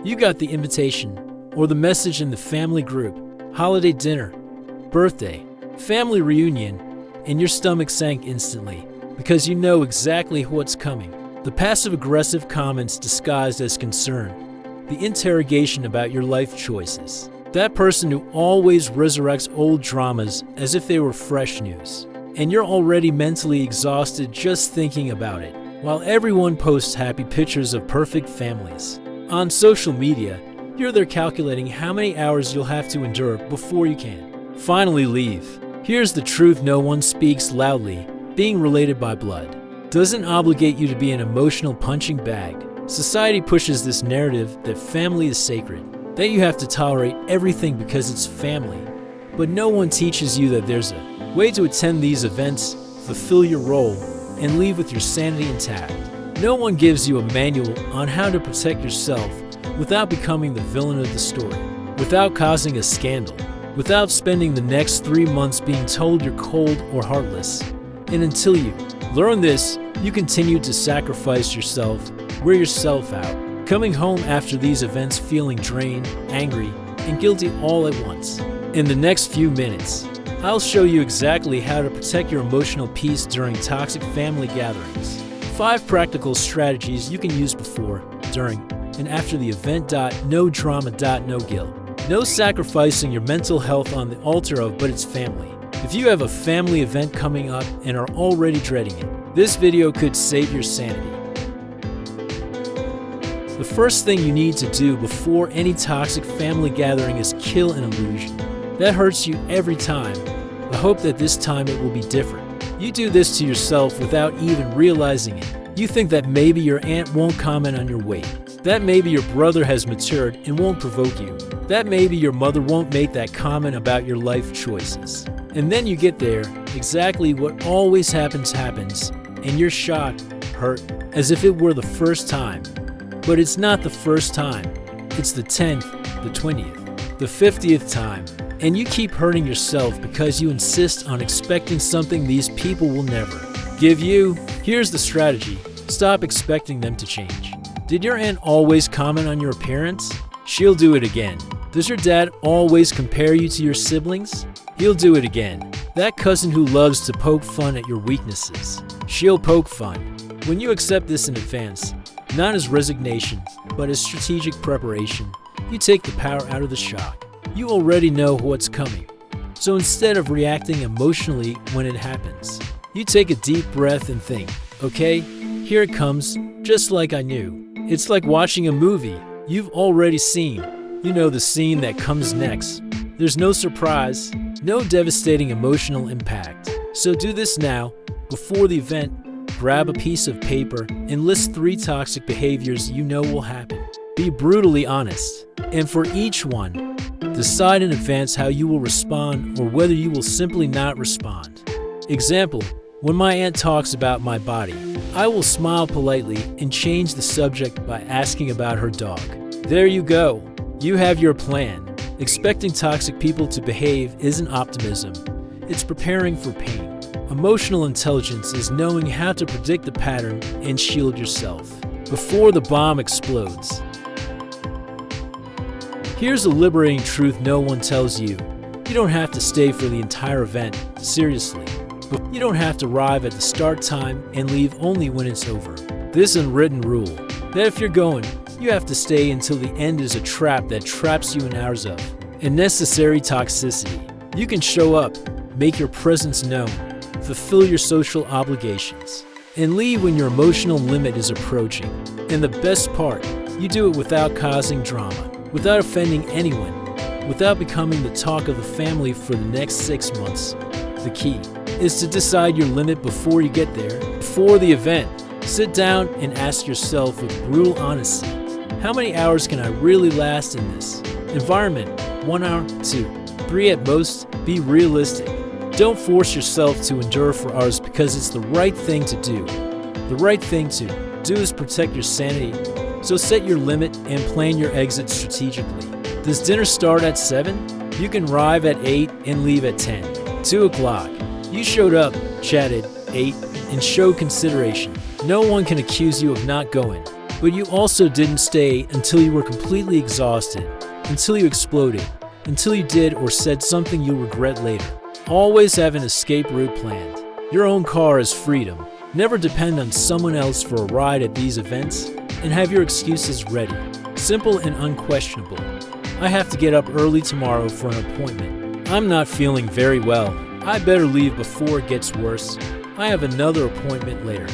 You got the invitation or the message in the family group, holiday dinner, birthday, family reunion, and your stomach sank instantly because you know exactly what's coming. The passive-aggressive comments disguised as concern, the interrogation about your life choices. That person who always resurrects old dramas as if they were fresh news. And you're already mentally exhausted just thinking about it, while everyone posts happy pictures of perfect families. On social media, you're there calculating how many hours you'll have to endure before you can finally leave. Here's the truth no one speaks loudly. Being related by blood doesn't obligate you to be an emotional punching bag. Society pushes this narrative that family is sacred, that you have to tolerate everything because it's family. But no one teaches you that there's a way to attend these events, fulfill your role, and leave with your sanity intact. No one gives you a manual on how to protect yourself without becoming the villain of the story, without causing a scandal, without spending the next 3 months being told you're cold or heartless. And until you learn this, you continue to sacrifice yourself, wear yourself out, coming home after these events feeling drained, angry, and guilty all at once. In the next few minutes, I'll show you exactly how to protect your emotional peace during toxic family gatherings. 5 practical strategies you can use before, during, and after the event. No drama. No guilt. No sacrificing your mental health on the altar of but it's family. If you have a family event coming up and are already dreading it, this video could save your sanity. The first thing you need to do before any toxic family gathering is kill an illusion. That hurts you every time. I hope that this time it will be different. You do this to yourself without even realizing it. You think that maybe your aunt won't comment on your weight, that maybe your brother has matured and won't provoke you, that maybe your mother won't make that comment about your life choices. And then you get there, exactly what always happens, and you're shocked, hurt, as if it were the first time. But it's not the first time. It's the 10th, the 20th, the 50th time. And you keep hurting yourself because you insist on expecting something these people will never give you. Here's the strategy. Stop expecting them to change. Did your aunt always comment on your appearance? She'll do it again. Does your dad always compare you to your siblings? He'll do it again. That cousin who loves to poke fun at your weaknesses, she'll poke fun. When you accept this in advance, not as resignation, but as strategic preparation, you take the power out of the shock. You already know what's coming. So instead of reacting emotionally when it happens, you take a deep breath and think, okay, here it comes, just like I knew. It's like watching a movie you've already seen. You know the scene that comes next. There's no surprise, no devastating emotional impact. So do this now, before the event. Grab a piece of paper and list 3 toxic behaviors you know will happen. Be brutally honest, and for each one, decide in advance how you will respond or whether you will simply not respond. Example, when my aunt talks about my body, I will smile politely and change the subject by asking about her dog. There you go. You have your plan. Expecting toxic people to behave isn't optimism. It's preparing for pain. Emotional intelligence is knowing how to predict the pattern and shield yourself before the bomb explodes. Here's a liberating truth no one tells you. You don't have to stay for the entire event, seriously. But you don't have to arrive at the start time and leave only when it's over. This unwritten rule, that if you're going, you have to stay until the end, is a trap that traps you in hours of unnecessary toxicity. You can show up, make your presence known, fulfill your social obligations, and leave when your emotional limit is approaching. And the best part, you do it without causing drama, without offending anyone, without becoming the talk of the family for the next 6 months. The key is to decide your limit before you get there. Before the event, sit down and ask yourself with brutal honesty, how many hours can I really last in this environment? 1 hour, 2, 3 at most. Be realistic. Don't force yourself to endure for hours because it's the right thing to do. The right thing to do is protect your sanity. So set your limit and plan your exit strategically. Does dinner start at 7? You can arrive at 8 and leave at 10. 2 o'clock. You showed up, chatted, ate, and showed consideration. No one can accuse you of not going. But you also didn't stay until you were completely exhausted, until you exploded, until you did or said something you'll regret later. Always have an escape route planned. Your own car is freedom. Never depend on someone else for a ride at these events, and have your excuses ready. Simple and unquestionable. I have to get up early tomorrow for an appointment. I'm not feeling very well. I better leave before it gets worse. I have another appointment later.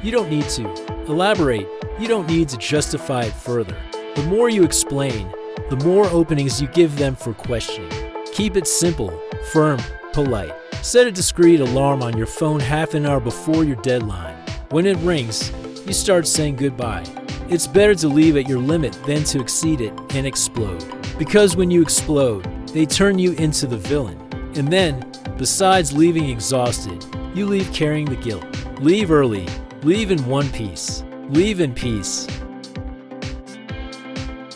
You don't need to elaborate. You don't need to justify it further. The more you explain, the more openings you give them for questioning. Keep it simple, firm, polite. Set a discreet alarm on your phone half an hour before your deadline. When it rings, you start saying goodbye. It's better to leave at your limit than to exceed it and explode. Because when you explode, they turn you into the villain. And then, besides leaving exhausted, you leave carrying the guilt. Leave early. Leave in one piece. Leave in peace.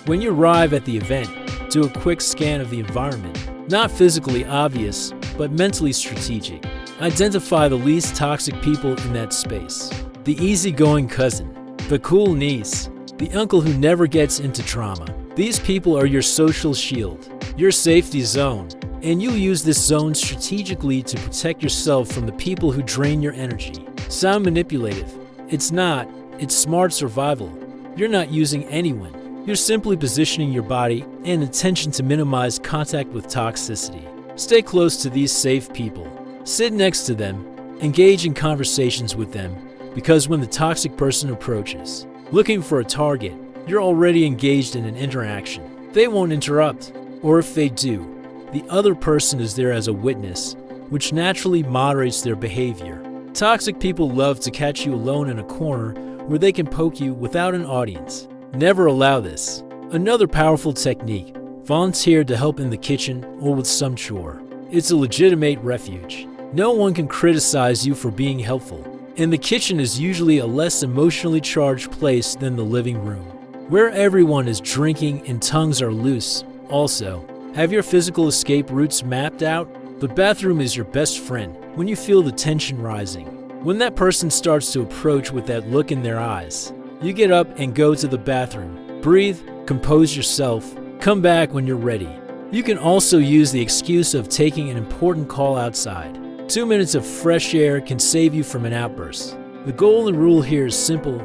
When you arrive at the event, do a quick scan of the environment. Not physically obvious, but mentally strategic. Identify the least toxic people in that space. The easygoing cousin. The cool niece. The uncle who never gets into trauma. These people are your social shield, your safety zone, and you'll use this zone strategically to protect yourself from the people who drain your energy. Sound manipulative? It's not. It's smart survival. You're not using anyone. You're simply positioning your body and attention to minimize contact with toxicity. Stay close to these safe people. Sit next to them. Engage in conversations with them, because when the toxic person approaches, looking for a target, you're already engaged in an interaction. They won't interrupt, or if they do, the other person is there as a witness, which naturally moderates their behavior. Toxic people love to catch you alone in a corner where they can poke you without an audience. Never allow this. Another powerful technique: volunteer to help in the kitchen or with some chore. It's a legitimate refuge. No one can criticize you for being helpful, and the kitchen is usually a less emotionally charged place than the living room, where everyone is drinking and tongues are loose. Also, have your physical escape routes mapped out. The bathroom is your best friend when you feel the tension rising. When that person starts to approach with that look in their eyes, you get up and go to the bathroom. Breathe, compose yourself, come back when you're ready. You can also use the excuse of taking an important call outside. 2 minutes of fresh air can save you from an outburst. The golden rule here is simple: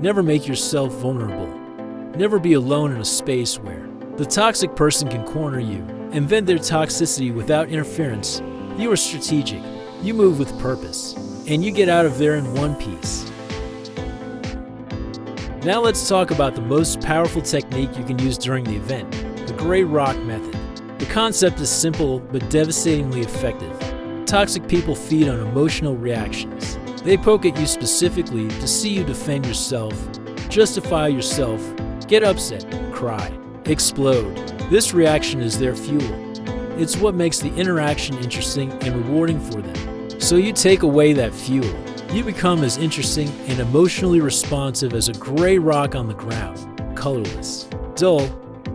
never make yourself vulnerable. Never be alone in a space where the toxic person can corner you and vent their toxicity without interference. You are strategic, you move with purpose, and you get out of there in one piece. Now let's talk about the most powerful technique you can use during the event: the gray rock method. The concept is simple but devastatingly effective. Toxic people feed on emotional reactions. They poke at you specifically to see you defend yourself, justify yourself, get upset, cry, explode. This reaction is their fuel. It's what makes the interaction interesting and rewarding for them. So you take away that fuel. You become as interesting and emotionally responsive as a gray rock on the ground, colorless, dull,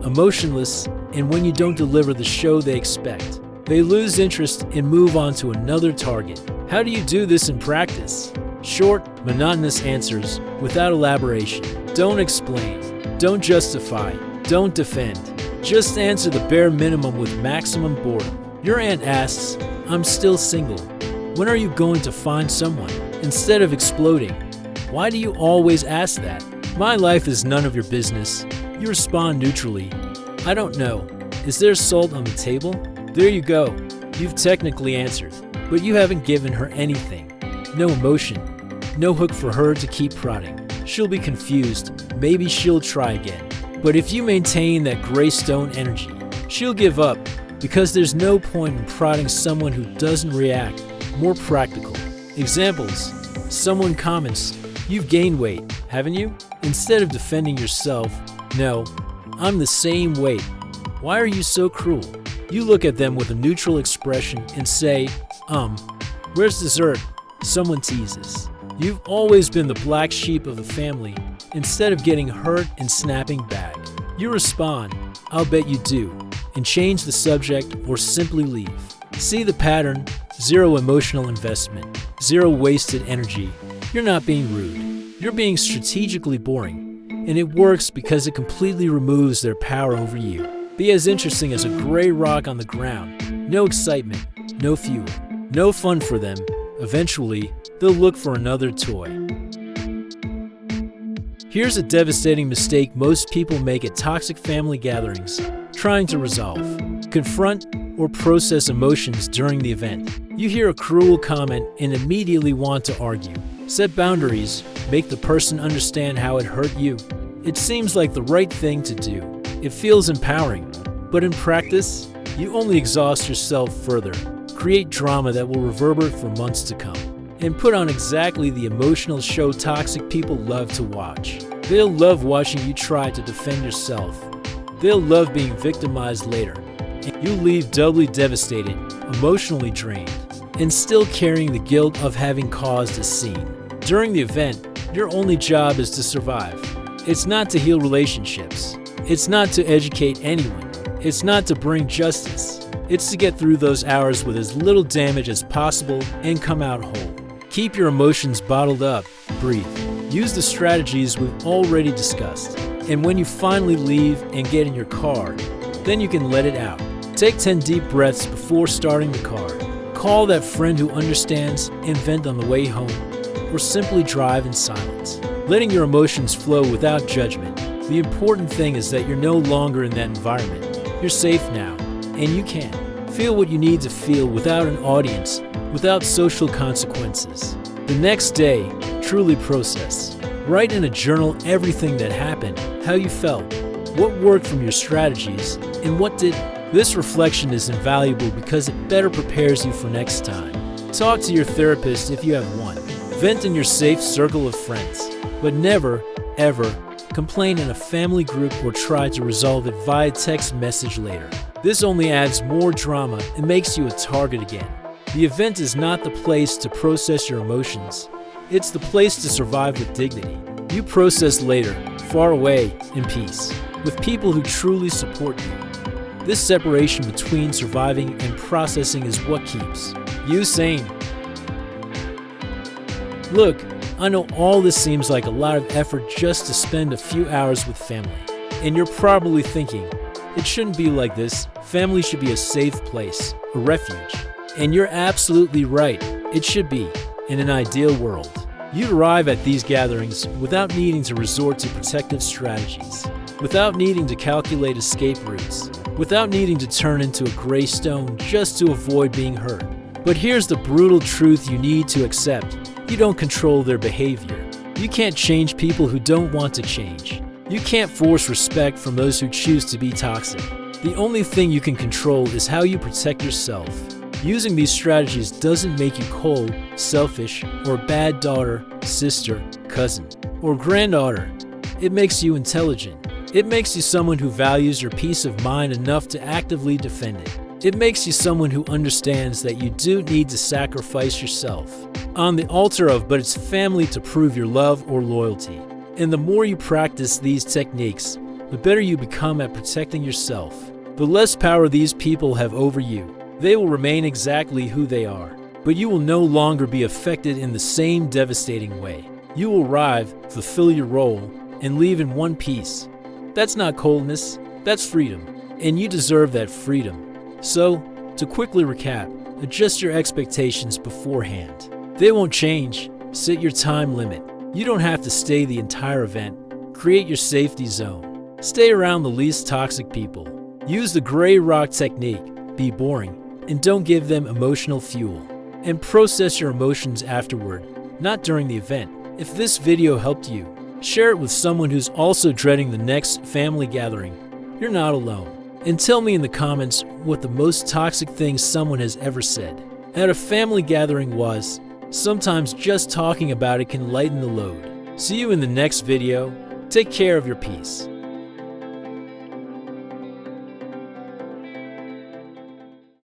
emotionless, and when you don't deliver the show they expect, they lose interest and move on to another target. How do you do this in practice? Short, monotonous answers without elaboration. Don't explain. Don't justify. Don't defend. Just answer the bare minimum with maximum boredom. Your aunt asks, "I'm still single. When are you going to find someone?" Instead of exploding, "Why do you always ask that?" "My life is none of your business." You respond neutrally, "I don't know. Is there salt on the table?" There you go. You've technically answered, but you haven't given her anything. No emotion. No hook for her to keep prodding. She'll be confused. Maybe she'll try again. But if you maintain that gray stone energy, she'll give up, because there's no point in prodding someone who doesn't react. More practical examples: someone comments, "You've gained weight, haven't you?" Instead of defending yourself, "No, I'm the same weight. Why are you so cruel?" You look at them with a neutral expression and say, "Where's dessert?" Someone teases. You've always been the black sheep of the family, instead of getting hurt and snapping back. You respond, "I'll bet you do," and change the subject or simply leave. See the pattern: zero emotional investment, zero wasted energy. You're not being rude. You're being strategically boring. and it works because it completely removes their power over you. Be as interesting as a gray rock on the ground. No excitement, no fuel, no fun for them. Eventually, they'll look for another toy. Here's a devastating mistake most people make at toxic family gatherings: trying to resolve, confront, or process emotions during the event. You hear a cruel comment and immediately want to argue. Set boundaries, make the person understand how it hurt you. It seems like the right thing to do. It feels empowering, but in practice, you only exhaust yourself further, create drama that will reverberate for months to come, and put on exactly the emotional show toxic people love to watch. They'll love watching you try to defend yourself. They'll love being victimized later, and you'll leave doubly devastated, emotionally drained, and still carrying the guilt of having caused a scene. During the event, your only job is to survive. It's not to heal relationships. It's not to educate anyone. It's not to bring justice. It's to get through those hours with as little damage as possible and come out whole. Keep your emotions bottled up. Breathe. Use the strategies we've already discussed. And when you finally leave and get in your car, then you can let it out. Take 10 deep breaths before starting the car. Call that friend who understands and vent on the way home, or simply drive in silence, letting your emotions flow without judgment. The important thing is that you're no longer in that environment. You're safe now, and you can feel what you need to feel without an audience, without social consequences. The next day, truly process. Write in a journal everything that happened, how you felt, what worked from your strategies, and what didn't. This reflection is invaluable because it better prepares you for next time. Talk to your therapist if you have one. Vent in your safe circle of friends, but never, ever complain in a family group or try to resolve it via text message later. This only adds more drama and makes you a target again. The event is not the place to process your emotions. It's the place to survive with dignity. You process later, far away, in peace, with people who truly support you. This separation between surviving and processing is what keeps you sane. Look, I know all this seems like a lot of effort just to spend a few hours with family. And you're probably thinking, it shouldn't be like this. Family should be a safe place, a refuge. And you're absolutely right. It should be, in an ideal world. You'd arrive at these gatherings without needing to resort to protective strategies, without needing to calculate escape routes, without needing to turn into a gray stone just to avoid being hurt. But here's the brutal truth you need to accept. You don't control their behavior. You can't change people who don't want to change. You can't force respect from those who choose to be toxic. The only thing you can control is how you protect yourself. Using these strategies doesn't make you cold, selfish, or a bad daughter, sister, cousin, or granddaughter. It makes you intelligent. It makes you someone who values your peace of mind enough to actively defend it. It makes you someone who understands that you do need to sacrifice yourself on the altar of but it's family to prove your love or loyalty. And the more you practice these techniques, the better you become at protecting yourself. The less power these people have over you. They will remain exactly who they are, but you will no longer be affected in the same devastating way. You will arrive, fulfill your role, and leave in one piece. That's not coldness, that's freedom, and you deserve that freedom. So, to quickly recap, adjust your expectations beforehand. They won't change. Set your time limit. You don't have to stay the entire event. Create your safety zone. Stay around the least toxic people. Use the gray rock technique. Be boring, and don't give them emotional fuel. And process your emotions afterward, not during the event. If this video helped you, share it with someone who's also dreading the next family gathering. You're not alone. And tell me in the comments what the most toxic thing someone has ever said at a family gathering was. Sometimes just talking about it can lighten the load. See you in the next video. Take care of your peace.